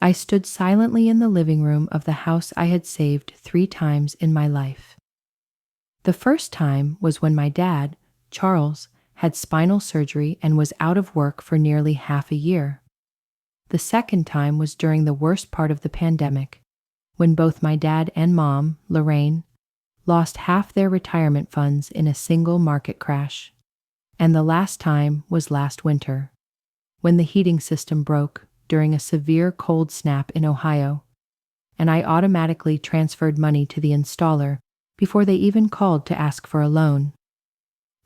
I stood silently in the living room of the house I had saved 3 times in my life. The first time was when my dad, Charles, had spinal surgery and was out of work for nearly half a year. The second time was during the worst part of the pandemic, when both my dad and mom, Lorraine, lost half their retirement funds in a single market crash. And the last time was last winter, when the heating system broke during a severe cold snap in Ohio, and I automatically transferred money to the installer before they even called to ask for a loan.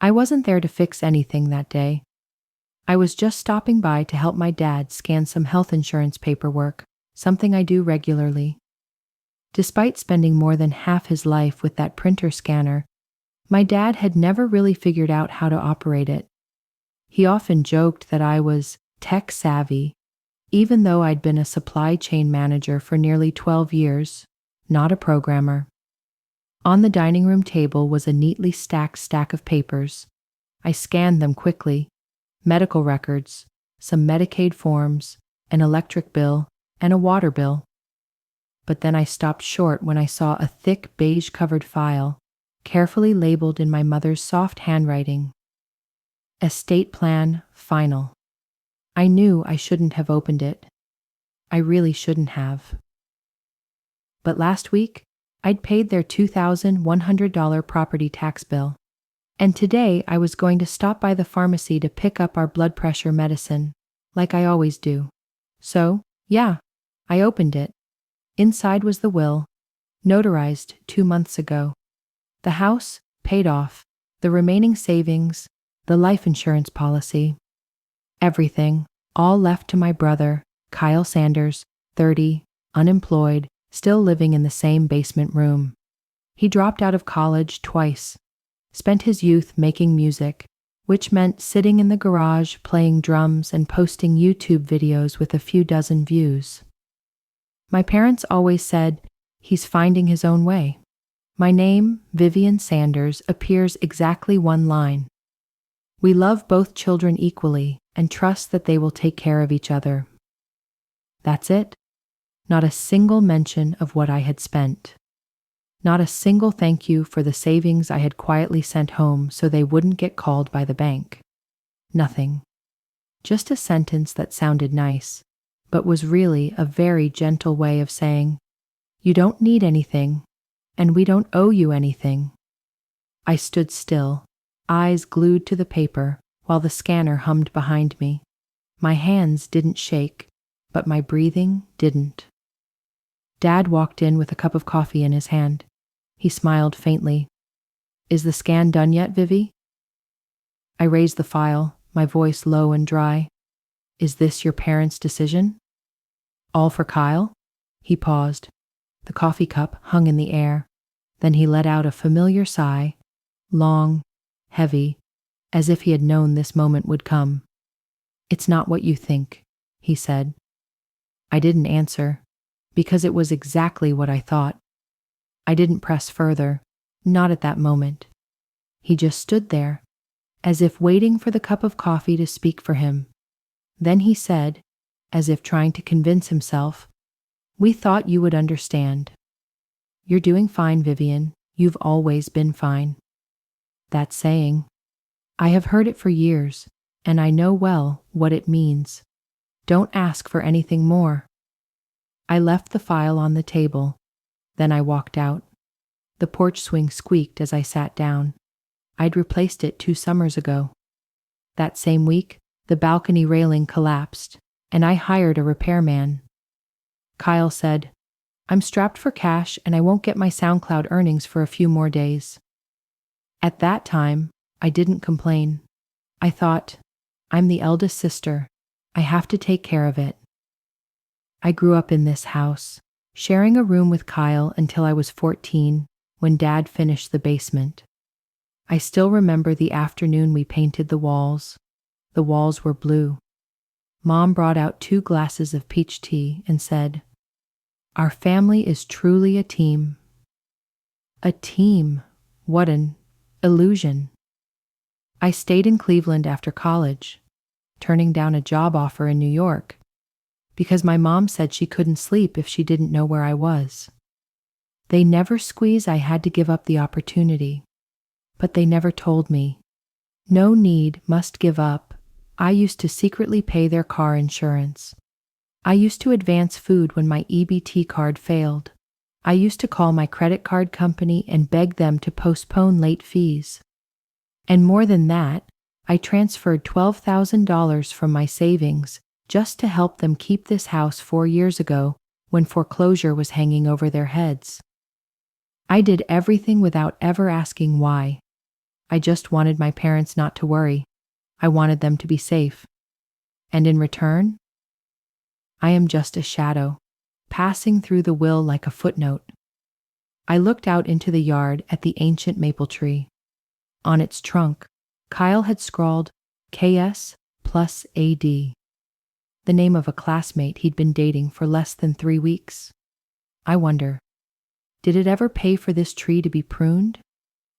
I wasn't there to fix anything that day. I was just stopping by to help my dad scan some health insurance paperwork, something I do regularly. Despite spending more than half his life with that printer scanner, my dad had never really figured out how to operate it. He often joked that I was tech savvy, even though I'd been a supply chain manager for nearly 12 years, not a programmer. On the dining room table was a neatly stacked stack of papers. I scanned them quickly: medical records, some Medicaid forms, an electric bill, and a water bill. But then I stopped short when I saw a thick beige-covered file, carefully labeled in my mother's soft handwriting. Estate plan, final. I knew I shouldn't have opened it. I really shouldn't have. But last week, I'd paid their $2,100 property tax bill. And today I was going to stop by the pharmacy to pick up our blood pressure medicine, like I always do. So, yeah, I opened it. Inside was the will, notarized 2 months ago. The house, paid off, the remaining savings, the life insurance policy. Everything, all left to my brother, Kyle Sanders, 30, unemployed, still living in the same basement room. He dropped out of college twice, spent his youth making music, which meant sitting in the garage playing drums and posting YouTube videos with a few dozen views. My parents always said, he's finding his own way. My name, Vivian Sanders, appears exactly one line. We love both children equally and trust that they will take care of each other. That's it. Not a single mention of what I had spent. Not a single thank you for the savings I had quietly sent home so they wouldn't get called by the bank. Nothing. Just a sentence that sounded nice, but was really a very gentle way of saying, you don't need anything, and we don't owe you anything. I stood still, eyes glued to the paper, while the scanner hummed behind me. My hands didn't shake, but my breathing didn't. Dad walked in with a cup of coffee in his hand. He smiled faintly. Is the scan done yet, Vivi? I raised the file, my voice low and dry. Is this your parents' decision? All for Kyle? He paused. The coffee cup hung in the air. Then he let out a familiar sigh, long, heavy, as if he had known this moment would come. It's not what you think, he said. I didn't answer, because it was exactly what I thought. I didn't press further, not at that moment. He just stood there, as if waiting for the cup of coffee to speak for him. Then he said, as if trying to convince himself, we thought you would understand. You're doing fine, Vivian. You've always been fine. That saying, I have heard it for years, and I know well what it means. Don't ask for anything more. I left the file on the table. Then I walked out. The porch swing squeaked as I sat down. I'd replaced it 2 summers ago. That same week, the balcony railing collapsed, and I hired a repairman. Kyle said, I'm strapped for cash and I won't get my SoundCloud earnings for a few more days. At that time, I didn't complain. I thought, I'm the eldest sister. I have to take care of it. I grew up in this house, sharing a room with Kyle until I was 14, when Dad finished the basement. I still remember the afternoon we painted the walls. The walls were blue. Mom brought out 2 glasses of peach tea and said, our family is truly a team. A team. What an illusion. I stayed in Cleveland after college, turning down a job offer in New York. because my mom said she couldn't sleep if she didn't know where I was. They never squeezed I had to give up the opportunity, but they never told me. No need, must give up. I used to secretly pay their car insurance. I used to advance food when my EBT card failed. I used to call my credit card company and beg them to postpone late fees. And more than that, I transferred $12,000 from my savings just to help them keep this house 4 years ago when foreclosure was hanging over their heads. I did everything without ever asking why. I just wanted my parents not to worry. I wanted them to be safe. And in return, I am just a shadow, passing through the will like a footnote. I looked out into the yard at the ancient maple tree. On its trunk, Kyle had scrawled KS plus AD, the name of a classmate he'd been dating for less than 3 weeks. I wonder, did it ever pay for this tree to be pruned?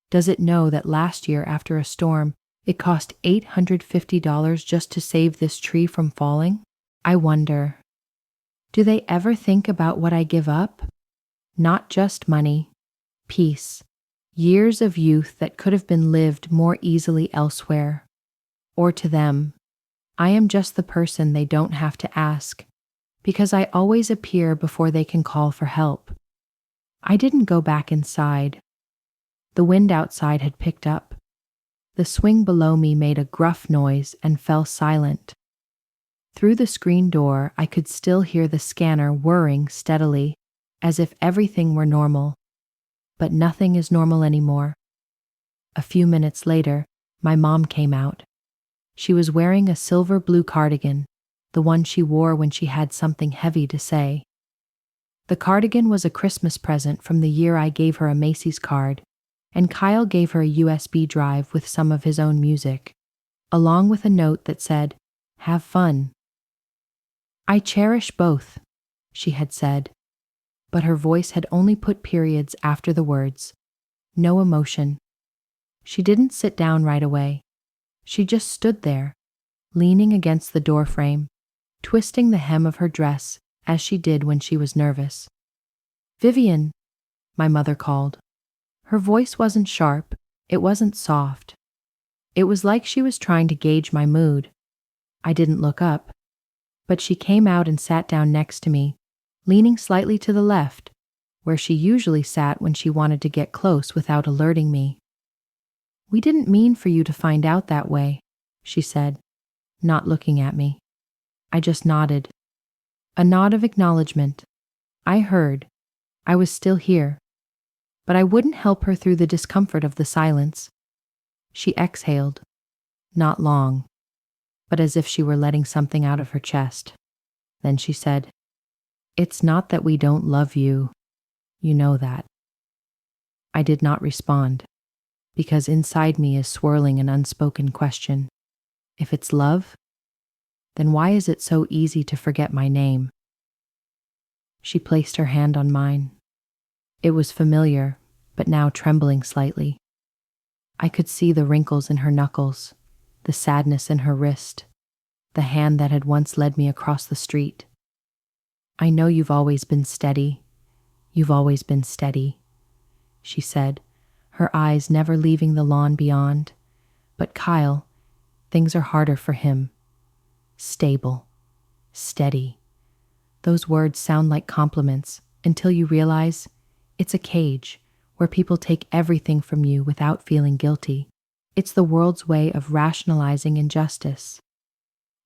Does it know that last year after a storm, it cost $850 just to save this tree from falling? I wonder, do they ever think about what I give up? Not just money, peace, years of youth that could have been lived more easily elsewhere. Or to them, I am just the person they don't have to ask, because I always appear before they can call for help. I didn't go back inside. The wind outside had picked up. The swing below me made a gruff noise and fell silent. Through the screen door, I could still hear the scanner whirring steadily, as if everything were normal. But nothing is normal anymore. A few minutes later, my mom came out. She was wearing a silver blue cardigan, the one she wore when she had something heavy to say. The cardigan was a Christmas present from the year I gave her a Macy's card, and Kyle gave her a USB drive with some of his own music, along with a note that said, "Have fun." "I cherish both," she had said, but her voice had only put periods after the words. No emotion. She didn't sit down right away. She just stood there, leaning against the doorframe, twisting the hem of her dress as she did when she was nervous. "Vivian," my mother called. Her voice wasn't sharp, it wasn't soft. It was like she was trying to gauge my mood. I didn't look up, but she came out and sat down next to me, leaning slightly to the left, where she usually sat when she wanted to get close without alerting me. "We didn't mean for you to find out that way," she said, not looking at me. I just nodded. A nod of acknowledgement. I heard. I was still here. But I wouldn't help her through the discomfort of the silence. She exhaled. Not long, but as if she were letting something out of her chest. Then she said, "It's not that we don't love you. You know that." I did not respond, because inside me is swirling an unspoken question. If it's love, then why is it so easy to forget my name? She placed her hand on mine. It was familiar, but now trembling slightly. I could see the wrinkles in her knuckles, the sadness in her wrist, the hand that had once led me across the street. "I know you've always been steady. You've always been steady," she said, her eyes never leaving the lawn beyond. "But Kyle, things are harder for him. Stable. Steady. Those words sound like compliments until you realize it's a cage where people take everything from you without feeling guilty. It's the world's way of rationalizing injustice.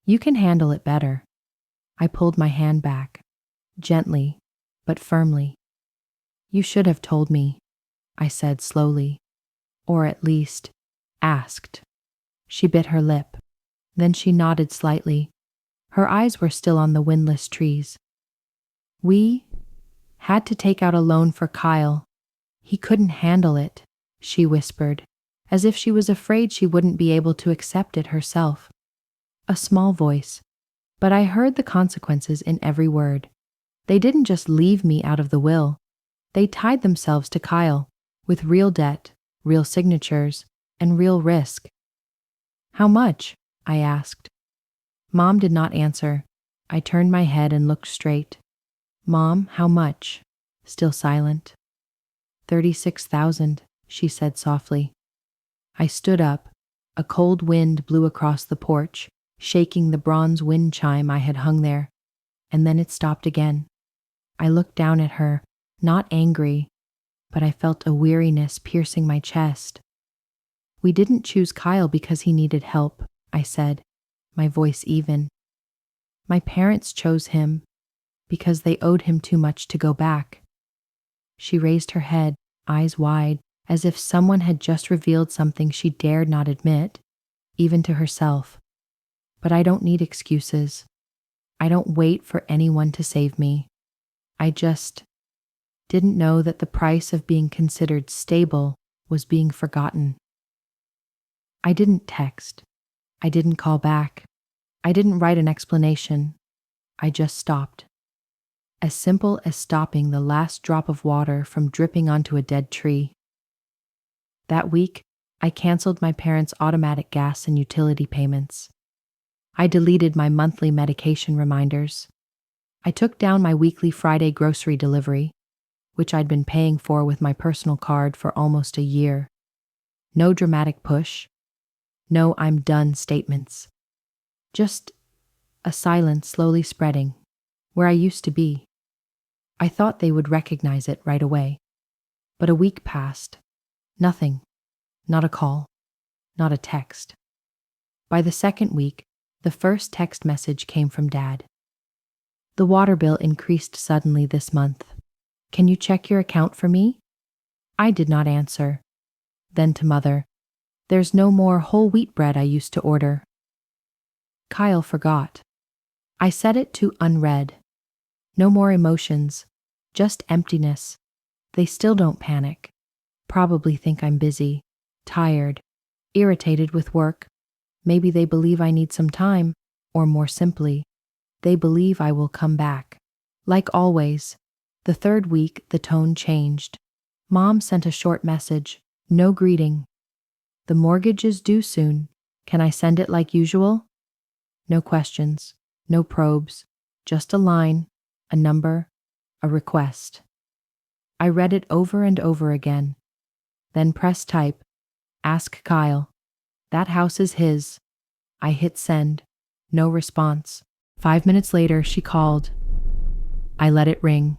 You can handle it better." I pulled my hand back, gently but firmly. "You should have told me," I said slowly, "or at least asked." She bit her lip. Then she nodded slightly. Her eyes were still on the windless trees. "We had to take out a loan for Kyle. He couldn't handle it," she whispered, as if she was afraid she wouldn't be able to accept it herself. A small voice, but I heard the consequences in every word. They didn't just leave me out of the will. They tied themselves to Kyle, with real debt, real signatures, and real risk. "How much?" I asked. Mom did not answer. I turned my head and looked straight. Mom, how much? Still silent. 36,000, she said softly. I stood up. A cold wind blew across the porch, shaking the bronze wind chime I had hung there, and then it stopped again. I looked down at her, not angry, but I felt a weariness piercing my chest. We didn't choose Kyle because he needed help, I said, my voice even. My parents chose him because they owed him too much to go back. She raised her head, eyes wide, as if someone had just revealed something she dared not admit, even to herself. But I don't need excuses. I don't wait for anyone to save me. I just didn't know that the price of being considered stable was being forgotten. I didn't text. I didn't call back. I didn't write an explanation. I just stopped. As simple as stopping the last drop of water from dripping onto a dead tree. That week, I canceled my parents' automatic gas and utility payments. I deleted my monthly medication reminders. I took down my weekly Friday grocery delivery, which I'd been paying for with my personal card for almost a year. No dramatic push. No I'm done statements. Just a silence slowly spreading, where I used to be. I thought they would recognize it right away. But a week passed. Nothing. Not a call. Not a text. By the second week, the first text message came from Dad. The water bill increased suddenly this month. Can you check your account for me? I did not answer. Then to Mother, there's no more whole wheat bread I used to order. Kyle forgot. I set it to unread. No more emotions, just emptiness. They still don't panic. Probably think I'm busy, tired, irritated with work. Maybe they believe I need some time, or more simply, they believe I will come back. Like always, the third week the tone changed. Mom sent a short message, no greeting. The mortgage is due soon. Can I send it like usual? No questions, no probes, just a line, a number, a request. I read it over and over again. Then press type. Ask Kyle. That house is his. I hit send. No response. 5 minutes later, she called. I let it ring.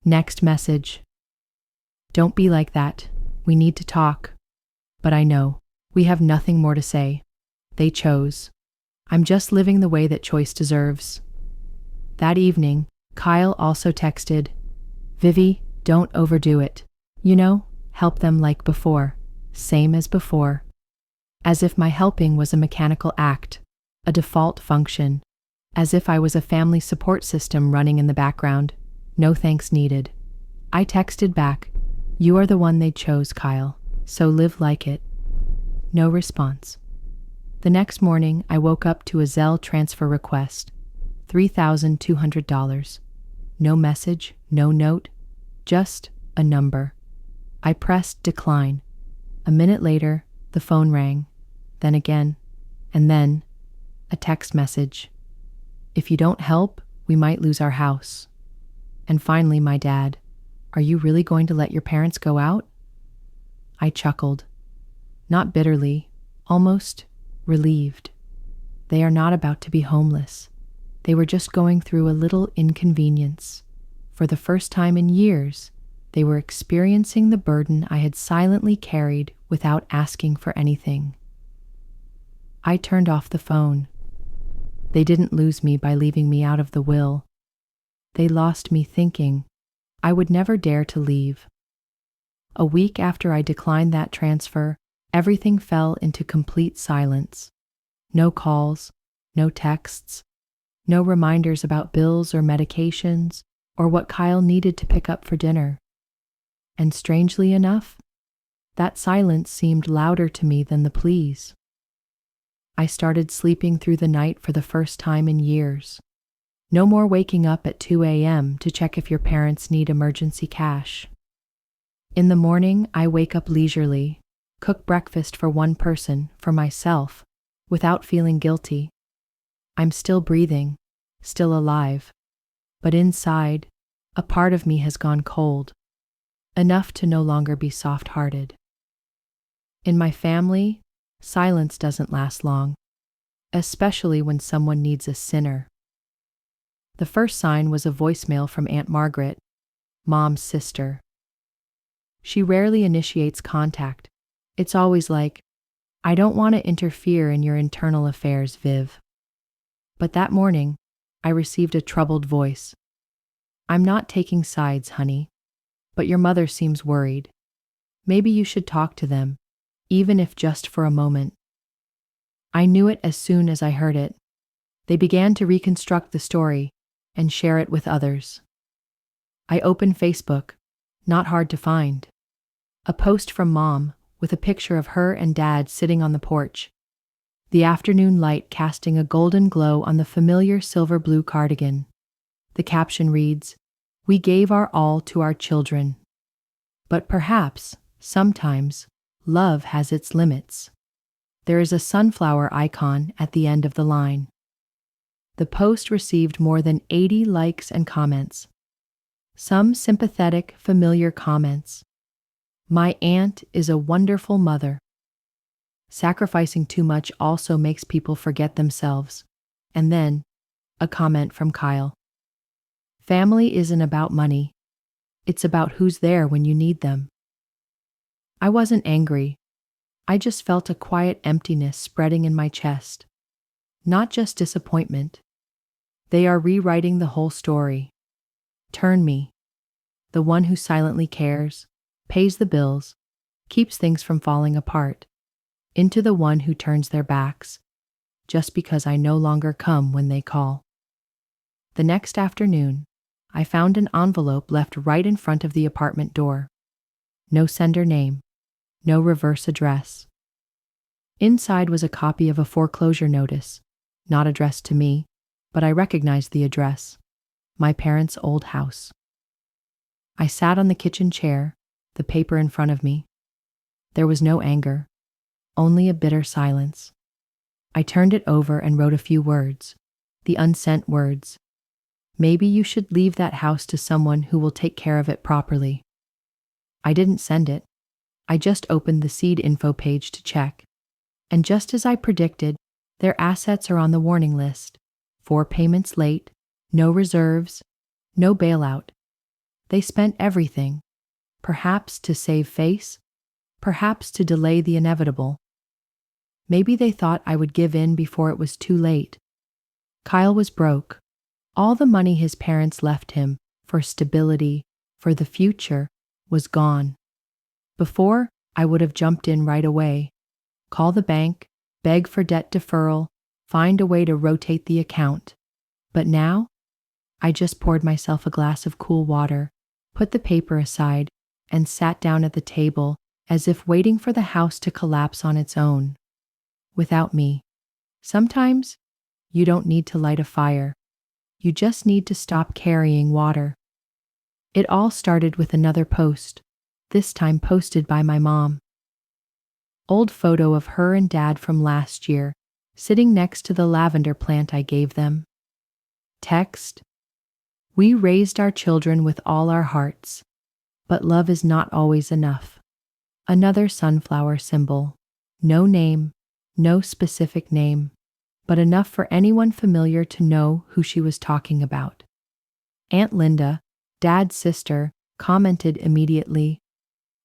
Next message. Don't be like that. We need to talk. But I know. We have nothing more to say. They chose. I'm just living the way that choice deserves. That evening, Kyle also texted, Vivi, don't overdo it. You know, help them like before. Same as before. As if my helping was a mechanical act, a default function. As if I was a family support system running in the background. No thanks needed. I texted back, you are the one they chose, Kyle, so live like it. No response. The next morning, I woke up to a Zelle transfer request, $3,200. No message, no note, just a number. I pressed decline. A minute later, the phone rang, then again, and then a text message. If you don't help, we might lose our house. And finally, my dad, are you really going to let your parents go out? I chuckled, not bitterly, almost relieved. They are not about to be homeless. They were just going through a little inconvenience. For the first time in years, they were experiencing the burden I had silently carried without asking for anything. I turned off the phone. They didn't lose me by leaving me out of the will. They lost me thinking I would never dare to leave. A week after I declined that transfer, everything fell into complete silence. No calls, no texts, no reminders about bills or medications or what Kyle needed to pick up for dinner. And strangely enough, that silence seemed louder to me than the pleas. I started sleeping through the night for the first time in years. No more waking up at 2 a.m. to check if your parents need emergency cash. In the morning, I wake up leisurely, cook breakfast for one person, for myself, without feeling guilty. I'm still breathing, still alive. But inside, a part of me has gone cold, enough to no longer be soft-hearted. In my family, silence doesn't last long, especially when someone needs a sinner. The first sign was a voicemail from Aunt Margaret, Mom's sister. She rarely initiates contact. It's always like, "I don't want to interfere in your internal affairs, Viv." But that morning, I received a troubled voice. "I'm not taking sides, honey, but your mother seems worried. Maybe you should talk to them, even if just for a moment." I knew it as soon as I heard it. They began to reconstruct the story and share it with others. I opened Facebook, not hard to find. A post from Mom with a picture of her and Dad sitting on the porch, the afternoon light casting a golden glow on the familiar silver blue cardigan. The caption reads, "We gave our all to our children. But perhaps, sometimes, love has its limits." There is a sunflower icon at the end of the line. The post received more than 80 likes and comments. Some sympathetic, familiar comments. "My aunt is a wonderful mother." "Sacrificing too much also makes people forget themselves." And then, a comment from Kyle. "Family isn't about money. It's about who's there when you need them." I wasn't angry. I just felt a quiet emptiness spreading in my chest. Not just disappointment. They are rewriting the whole story. Turn me, the one who silently cares, pays the bills, keeps things from falling apart, into the one who turns their backs, just because I no longer come when they call. The next afternoon, I found an envelope left right in front of the apartment door. No sender name, no reverse address. Inside was a copy of a foreclosure notice, not addressed to me, but I recognized the address, my parents' old house. I sat on the kitchen chair, the paper in front of me. There was no anger, only a bitter silence. I turned it over and wrote a few words, the unsent words. "Maybe you should leave that house to someone who will take care of it properly." I didn't send it. I just opened the seed info page to check. And just as I predicted, their assets are on the warning list. 4 payments late, no reserves, no bailout. They spent everything, perhaps to save face, perhaps to delay the inevitable. Maybe they thought I would give in before it was too late. Kyle was broke. All the money his parents left him for stability, for the future, was gone. Before, I would have jumped in right away. Call the bank, beg for debt deferral, find a way to rotate the account. But now, I just poured myself a glass of cool water, put the paper aside, and sat down at the table as if waiting for the house to collapse on its own. Without me. Sometimes, you don't need to light a fire. You just need to stop carrying water. It all started with another post, this time posted by my mom. Old photo of her and Dad from last year, sitting next to the lavender plant I gave them. Text: "We raised our children with all our hearts, but love is not always enough." Another sunflower symbol. No name, no specific name, but enough for anyone familiar to know who she was talking about. Aunt Linda, Dad's sister, commented immediately,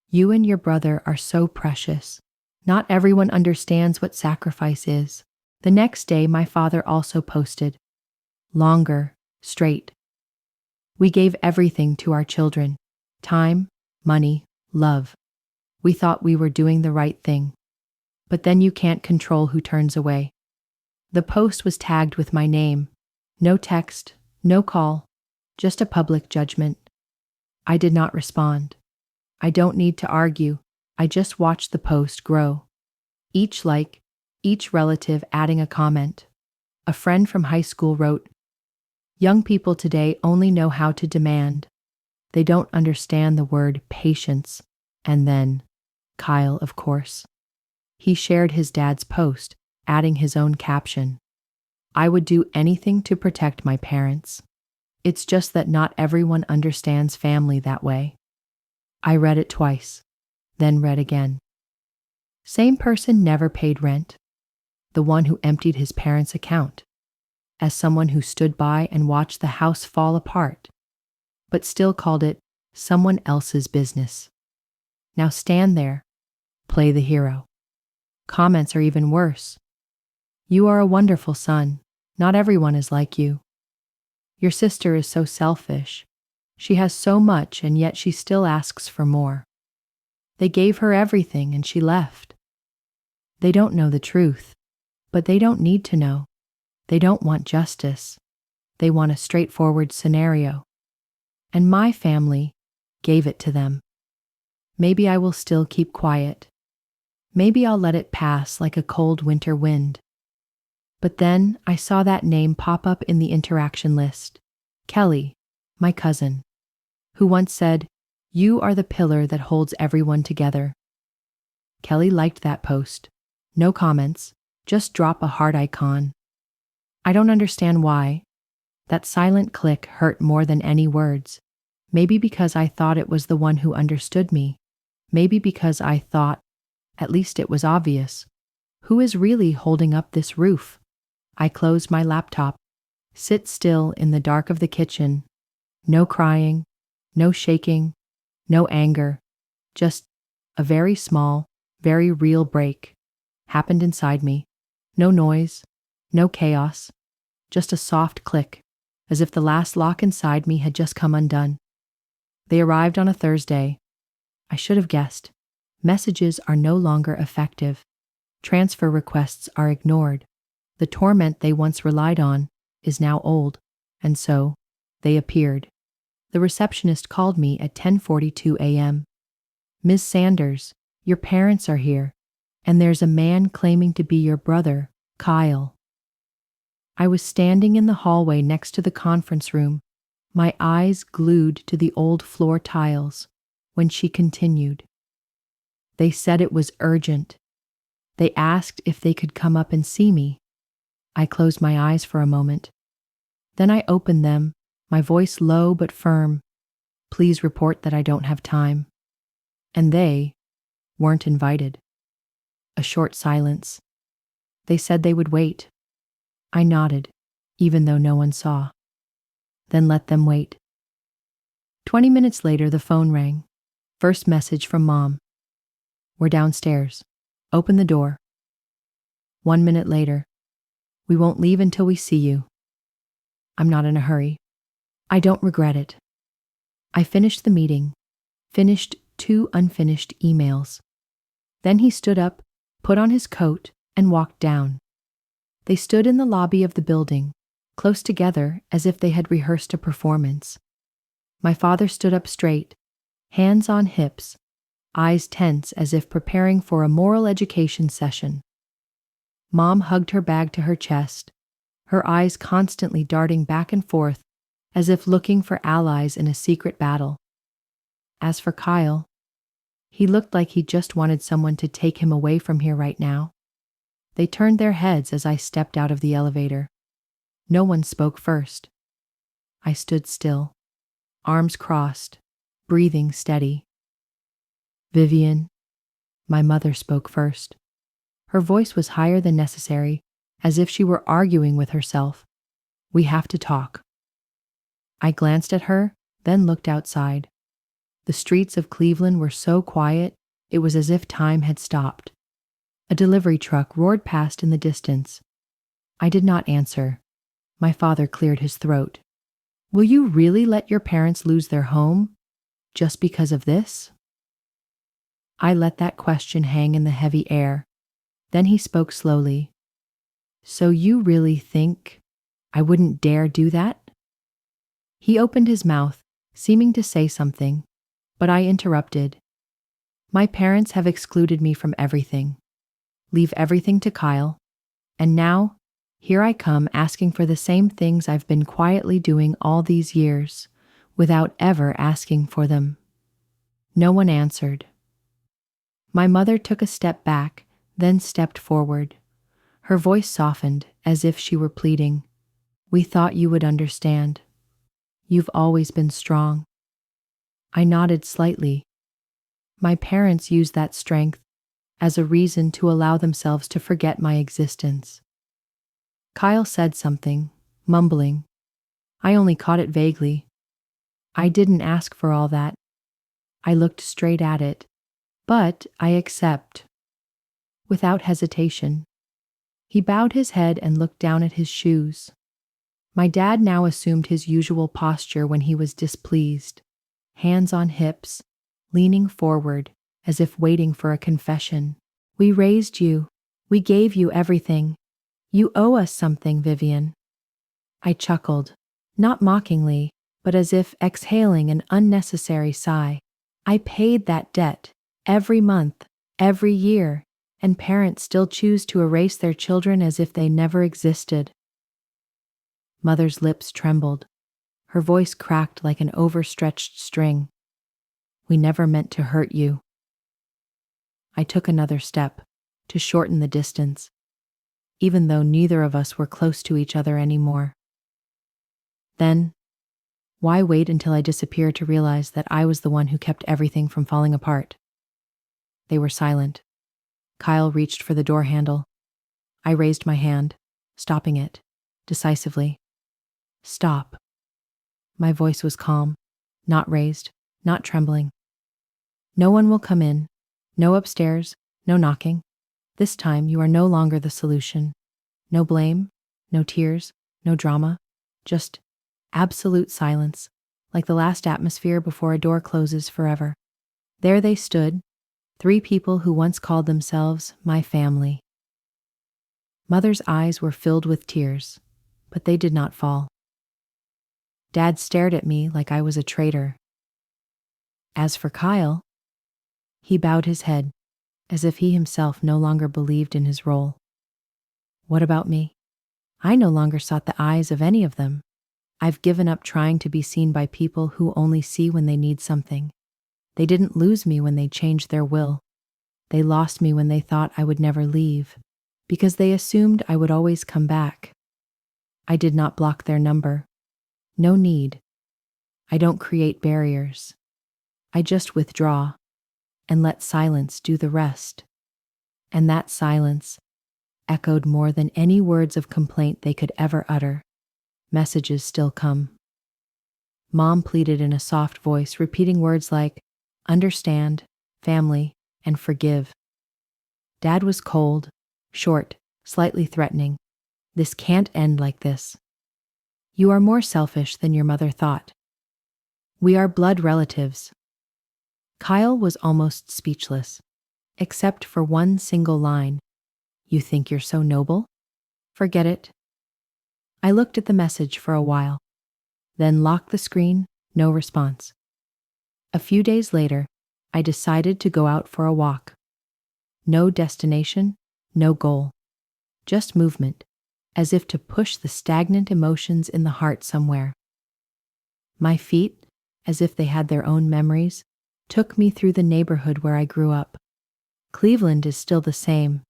"You and your brother are so precious. Not everyone understands what sacrifice is." The next day, my father also posted, longer, straight. "We gave everything to our children. Time, money, love. We thought we were doing the right thing. But then you can't control who turns away." The post was tagged with my name. No text, no call, just a public judgment. I did not respond. I don't need to argue. I just watched the post grow. Each like, each relative adding a comment. A friend from high school wrote, "Young people today only know how to demand. They don't understand the word patience." And then, Kyle, of course. He shared his dad's post, adding his own caption. I would do anything to protect my parents. It's just that not everyone understands family that way. I read it twice, then read again. Same person never paid rent. The one who emptied his parents' account. As someone who stood by and watched the house fall apart, but still called it someone else's business. Now stand there, play the hero. Comments are even worse. You are a wonderful son. Not everyone is like you. Your sister is so selfish. She has so much and yet she still asks for more. They gave her everything and she left. They don't know the truth, but they don't need to know. They don't want justice. They want a straightforward scenario. And my family gave it to them. Maybe I will still keep quiet. Maybe I'll let it pass like a cold winter wind. But then I saw that name pop up in the interaction list. Kelly, my cousin, who once said, "You are the pillar that holds everyone together." Kelly liked that post. No comments, just drop a heart icon. I don't understand why. That silent click hurt more than any words. Maybe because I thought it was the one who understood me. Maybe because I thought, at least it was obvious. Who is really holding up this roof? I closed my laptop, sit still in the dark of the kitchen. No crying, no shaking, no anger. Just a very small, very real break happened inside me. No noise, no chaos, just a soft click, as if the last lock inside me had just come undone. They arrived on a Thursday. I should have guessed. Messages are no longer effective. Transfer requests are ignored. The torment they once relied on is now old, and so they appeared. The receptionist called me at 10:42 a.m. "Ms. Sanders, your parents are here, and there's a man claiming to be your brother, Kyle." I was standing in the hallway next to the conference room, my eyes glued to the old floor tiles, when she continued. "They said it was urgent. They asked if they could come up and see me." I closed my eyes for a moment. Then I opened them, my voice low but firm. "Please report that I don't have time." And they weren't invited. A short silence. They said they would wait. I nodded, even though no one saw. Then let them wait. 20 minutes later, the phone rang. First message from Mom. "We're downstairs. Open the door." 1 minute later. "We won't leave until we see you." I'm not in a hurry. I don't regret it. I finished the meeting, finished 2 unfinished emails. Then he stood up, put on his coat, and walked down. They stood in the lobby of the building, close together as if they had rehearsed a performance. My father stood up straight, hands on hips, eyes tense as if preparing for a moral education session. Mom hugged her bag to her chest, her eyes constantly darting back and forth as if looking for allies in a secret battle. As for Kyle, he looked like he just wanted someone to take him away from here right now. They turned their heads as I stepped out of the elevator. No one spoke first. I stood still, arms crossed, breathing steady. "Vivian," my mother spoke first. Her voice was higher than necessary, as if she were arguing with herself. "We have to talk." I glanced at her, then looked outside. The streets of Cleveland were so quiet, it was as if time had stopped. A delivery truck roared past in the distance. I did not answer. My father cleared his throat. "Will you really let your parents lose their home? Just because of this?" I let that question hang in the heavy air. Then he spoke slowly. "So you really think I wouldn't dare do that?" He opened his mouth, seeming to say something, but I interrupted. "My parents have excluded me from everything. Leave everything to Kyle. And now, here I come asking for the same things I've been quietly doing all these years, without ever asking for them." No one answered. My mother took a step back, then stepped forward. Her voice softened as if she were pleading. We thought you would understand. You've always been strong. I nodded slightly. My parents used that strength as a reason to allow themselves to forget my existence. Kyle said something, mumbling. I only caught it vaguely. I didn't ask for all that. I looked straight at it. But I accept. Without hesitation. He bowed his head and looked down at his shoes. My dad now assumed his usual posture when he was displeased, hands on hips, leaning forward as if waiting for a confession. We raised you. We gave you everything. You owe us something, Vivian. I chuckled, not mockingly, but as if exhaling an unnecessary sigh. I paid that debt every month, every year, and parents still choose to erase their children as if they never existed. Mother's lips trembled. Her voice cracked like an overstretched string. We never meant to hurt you. I took another step to shorten the distance, even though neither of us were close to each other anymore. Then, why wait until I disappeared to realize that I was the one who kept everything from falling apart? They were silent. Kyle reached for the door handle. I raised my hand, stopping it, decisively. Stop. My voice was calm, not raised, not trembling. No one will come in. No upstairs, no knocking. This time you are no longer the solution. No blame, no tears, no drama, just absolute silence, like the last atmosphere before a door closes forever. There they stood, 3 people who once called themselves my family. Mother's eyes were filled with tears, but they did not fall. Dad stared at me like I was a traitor. As for Kyle, he bowed his head, as if he himself no longer believed in his role. What about me? I no longer sought the eyes of any of them. I've given up trying to be seen by people who only see when they need something. They didn't lose me when they changed their will. They lost me when they thought I would never leave, because they assumed I would always come back. I did not block their number. No need. I don't create barriers. I just withdraw and let silence do the rest. And that silence echoed more than any words of complaint they could ever utter. Messages still come. Mom pleaded in a soft voice, repeating words like understand, family, and forgive. Dad was cold, short, slightly threatening. This can't end like this. You are more selfish than your mother thought. We are blood relatives. Kyle was almost speechless, except for one single line. You think you're so noble? Forget it. I looked at the message for a while, then locked the screen, no response. A few days later, I decided to go out for a walk. No destination, no goal, just movement, as if to push the stagnant emotions in the heart somewhere. My feet, as if they had their own memories, took me through the neighborhood where I grew up. Cleveland is still the same.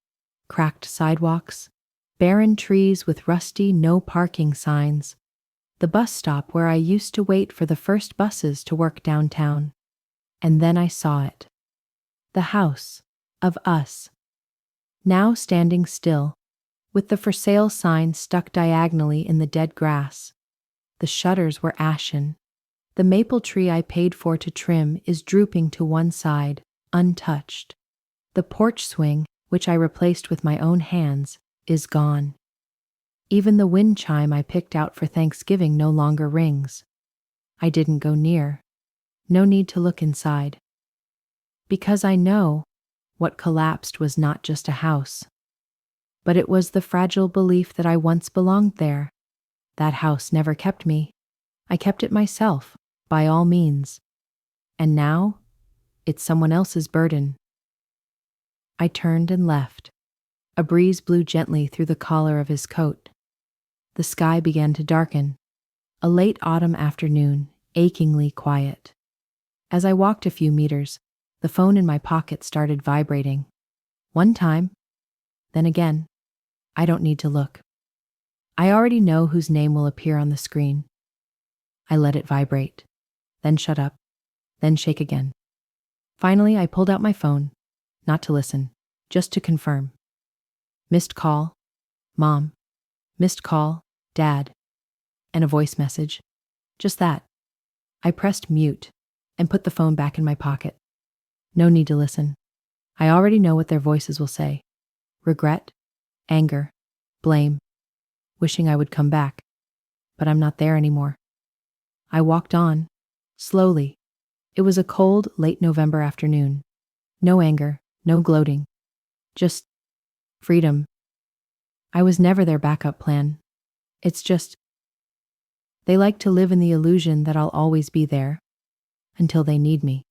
Cracked sidewalks, barren trees with rusty no parking signs, the bus stop where I used to wait for the first buses to work downtown. And then I saw it. The house of us. Now standing still, with the for sale sign stuck diagonally in the dead grass. The shutters were ashen. The maple tree I paid for to trim is drooping to one side, untouched. The porch swing, which I replaced with my own hands, is gone. Even the wind chime I picked out for Thanksgiving no longer rings. I didn't go near. No need to look inside. Because I know what collapsed was not just a house, but it was the fragile belief that I once belonged there. That house never kept me. I kept it myself, by all means. And now, it's someone else's burden. I turned and left. A breeze blew gently through the collar of his coat. The sky began to darken. A late autumn afternoon, achingly quiet. As I walked a few meters, the phone in my pocket started vibrating. One time, then again. I don't need to look. I already know whose name will appear on the screen. I let it vibrate, then shut up, then shake again. Finally, I pulled out my phone, not to listen, just to confirm. Missed call, Mom. Missed call, Dad. And a voice message. Just that. I pressed mute and put the phone back in my pocket. No need to listen. I already know what their voices will say. Regret, anger, blame, wishing I would come back. But I'm not there anymore. I walked on, slowly. It was a cold, late November afternoon. No anger, no gloating. Just freedom. I was never their backup plan. It's just, they like to live in the illusion that I'll always be there until they need me.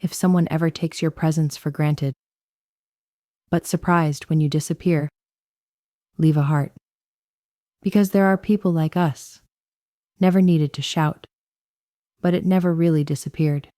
If someone ever takes your presence for granted, but surprised when you disappear, leave a heart. Because there are people like us, never needed to shout, but it never really disappeared.